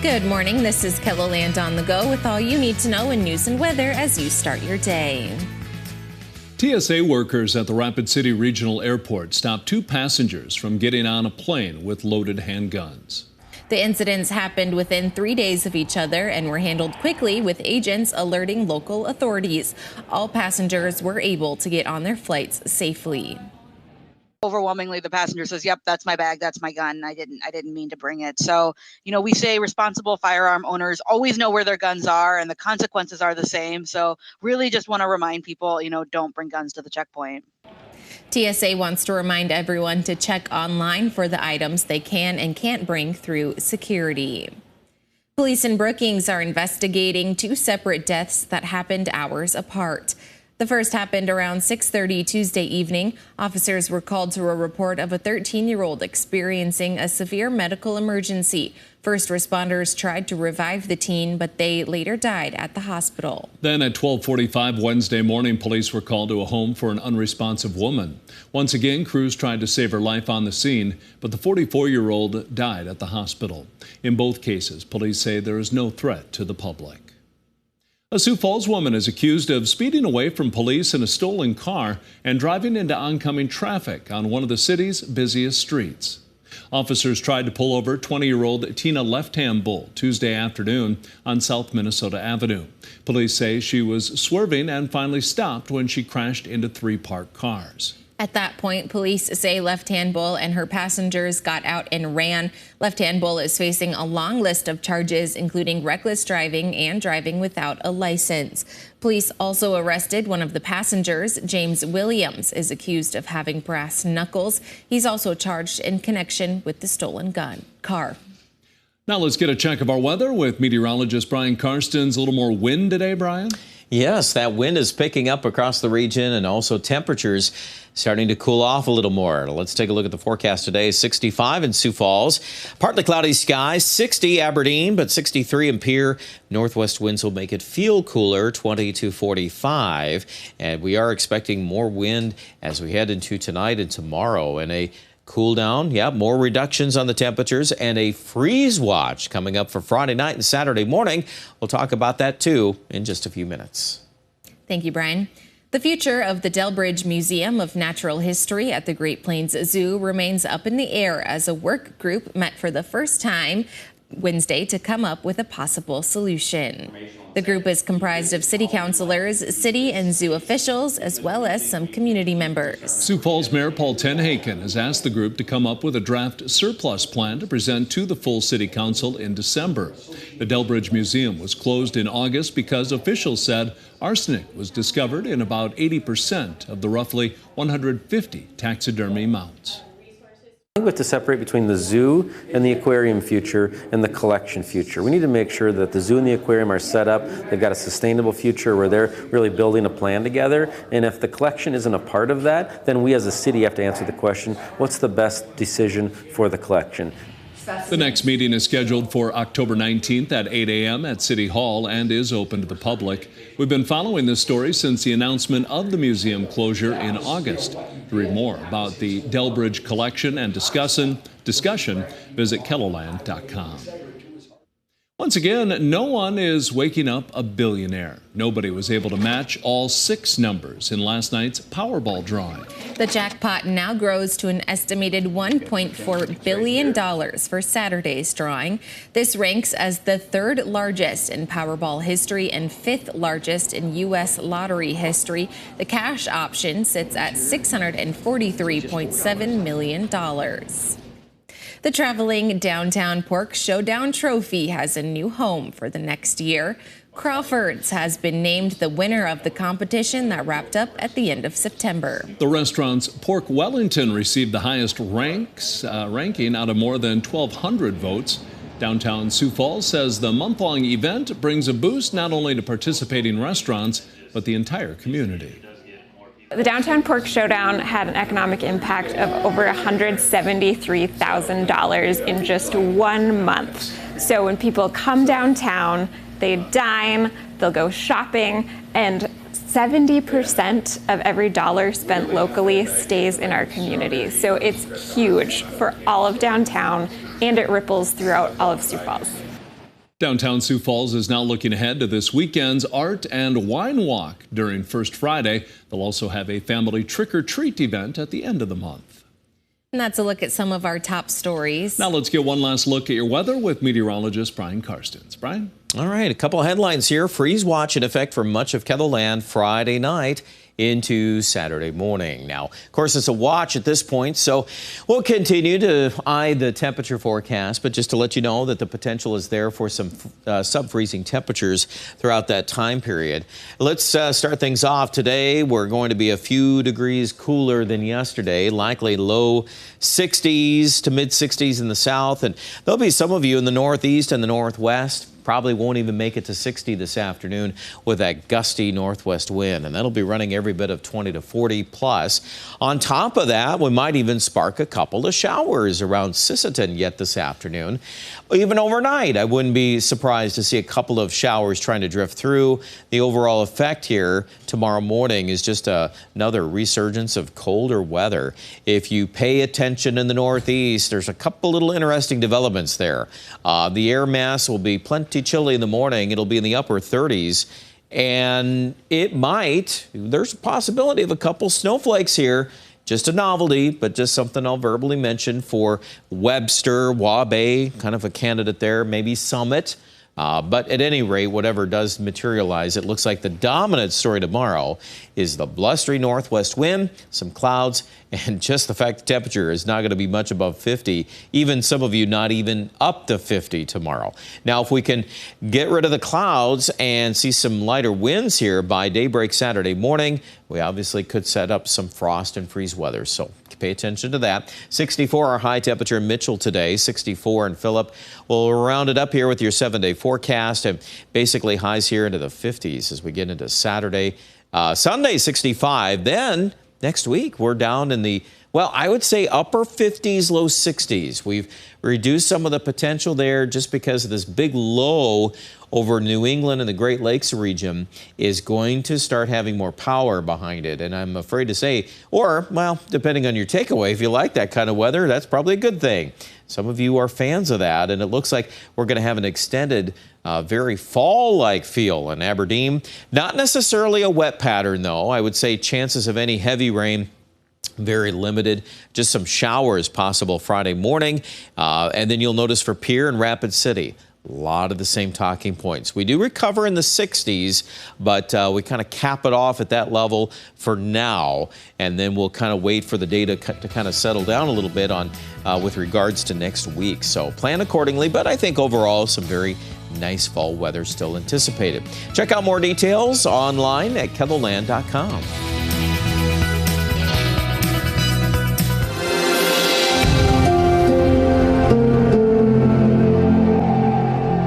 Good morning. This is KELOLAND on the go with all you need to know in news and weather as you start your day. TSA workers at the Rapid City Regional Airport stopped 2 passengers from getting on a plane with loaded handguns. The incidents happened within 3 days of each other and were handled quickly, with agents alerting local authorities. All passengers were able to get on their flights safely. Overwhelmingly, the passenger says, "Yep, that's my bag, that's my gun. I didn't mean to bring it." So, we say responsible firearm owners always know where their guns are and the consequences are the same. So really just want to remind people, don't bring guns to the checkpoint. TSA wants to remind everyone to check online for the items they can and can't bring through security. Police in Brookings are investigating 2 separate deaths that happened hours apart. The first happened around 6:30 Tuesday evening. Officers were called to a report of a 13-year-old experiencing a severe medical emergency. First responders tried to revive the teen, but they later died at the hospital. Then at 12:45 Wednesday morning, police were called to a home for an unresponsive woman. Once again, crews tried to save her life on the scene, but the 44-year-old died at the hospital. In both cases, police say there is no threat to the public. A Sioux Falls woman is accused of speeding away from police in a stolen car and driving into oncoming traffic on one of the city's busiest streets. Officers tried to pull over 20-year-old Tina Left-Hand Bull Tuesday afternoon on South Minnesota Avenue. Police say she was swerving and finally stopped when she crashed into 3 parked cars. At that point, police say Left-Hand Bull and her passengers got out and ran. Left-Hand Bull is facing a long list of charges, including reckless driving and driving without a license. Police also arrested one of the passengers. James Williams is accused of having brass knuckles. He's also charged in connection with the stolen car. Now let's get a check of our weather with meteorologist Brian Karstens. A little more wind today, Brian? Yes, that wind is picking up across the region, and also temperatures starting to cool off a little more. Let's take a look at the forecast today. 65 in Sioux Falls, partly cloudy skies, 60 Aberdeen, but 63 in Pierre. Northwest winds will make it feel cooler, 20 to 45. And we are expecting more wind as we head into tonight and tomorrow, and a cool down, more reductions on the temperatures, and a freeze watch coming up for Friday night and Saturday morning. We'll talk about that too in just a few minutes. Thank you, Brian. The future of the Delbridge Museum of Natural History at the Great Plains Zoo remains up in the air as a work group met for the first time Wednesday to come up with a possible solution. The group is comprised of city councilors, city and zoo officials, as well as some community members. Sioux Falls Mayor Paul Tenhaken has asked the group to come up with a draft surplus plan to present to the full city council in December. The Delbridge Museum was closed in August because officials said arsenic was discovered in about 80% of the roughly 150 taxidermy mounts. We have to separate between the zoo and the aquarium future and the collection future. We need to make sure that the zoo and the aquarium are set up. They've got a sustainable future where they're really building a plan together. And if the collection isn't a part of that, then we as a city have to answer the question, what's the best decision for the collection? The next meeting is scheduled for October 19th at 8 a.m. at City Hall and is open to the public. We've been following this story since the announcement of the museum closure in August. To read more about the Delbridge collection and discussion, visit KELOLAND.com. Once again, no one is waking up a billionaire. Nobody was able to match all 6 numbers in last night's Powerball drawing. The jackpot now grows to an estimated $1.4 billion for Saturday's drawing. This ranks as the 3rd largest in Powerball history and 5th largest in U.S. lottery history. The cash option sits at $643.7 million. The traveling Downtown Pork Showdown trophy has a new home for the next year. Crawford's has been named the winner of the competition that wrapped up at the end of September. The restaurant's Pork Wellington received the highest ranking out of more than 1,200 votes. Downtown Sioux Falls says the month-long event brings a boost not only to participating restaurants, but the entire community. The Downtown Pork Showdown had an economic impact of over $173,000 in just 1 month. So when people come downtown, they dine, they'll go shopping, and 70% of every dollar spent locally stays in our community. So it's huge for all of downtown, and it ripples throughout all of Sioux Falls. Downtown Sioux Falls is now looking ahead to this weekend's Art and Wine Walk. During First Friday, they'll also have a family trick-or-treat event at the end of the month. And that's a look at some of our top stories. Now let's get one last look at your weather with meteorologist Brian Karstens. Brian? All right, a couple of headlines here. Freeze watch in effect for much of Ketherland Friday night into Saturday morning. Now, of course, it's a watch at this point, so we'll continue to eye the temperature forecast, but just to let you know that the potential is there for some sub-freezing temperatures throughout that time period. Let's start things off. Today, we're going to be a few degrees cooler than yesterday, likely low 60s to mid 60s in the south, and there'll be some of you in the northeast and the northwest. Probably won't even make it to 60 this afternoon with that gusty northwest wind, and that'll be running every bit of 20 to 40 plus. On top of that, we might even spark a couple of showers around Sisseton yet this afternoon. Even overnight, I wouldn't be surprised to see a couple of showers trying to drift through. The overall effect here tomorrow morning is just another resurgence of colder weather. If you pay attention in the northeast, there's a couple little interesting developments there. The air mass will be plenty chilly in the morning. It'll be in the upper 30s. And there's a possibility of a couple snowflakes here. Just a novelty, but just something I'll verbally mention for Webster, Waubay, kind of a candidate there, maybe Summit. But at any rate, whatever does materialize, it looks like the dominant story tomorrow is the blustery northwest wind, some clouds, and just the fact the temperature is not going to be much above 50. Even some of you not even up to 50 tomorrow. Now, if we can get rid of the clouds and see some lighter winds here by daybreak Saturday morning, we obviously could set up some frost and freeze weather. So pay attention to that. 64 our high temperature in Mitchell today, 64 in Phillip. We'll round it up here with your 7-day forecast and basically highs here into the 50s as we get into Saturday. Sunday, 65. Then next week, we're down in the, well, I would say upper 50s, low 60s. We've reduced some of the potential there just because of this big low over New England and the Great Lakes region is going to start having more power behind it. And I'm afraid to say, or, well, depending on your takeaway, if you like that kind of weather, that's probably a good thing. Some of you are fans of that, and it looks like we're going to have an extended, very fall-like feel in Aberdeen. Not necessarily a wet pattern, though. I would say chances of any heavy rain very limited. Just some showers possible Friday morning. And then you'll notice for Pierre and Rapid City, a lot of the same talking points. We do recover in the 60s, but we kind of cap it off at that level for now. And then we'll kind of wait for the data to kind of settle down a little bit on with regards to next week. So plan accordingly. But I think overall some very nice fall weather still anticipated. Check out more details online at ketherland.com.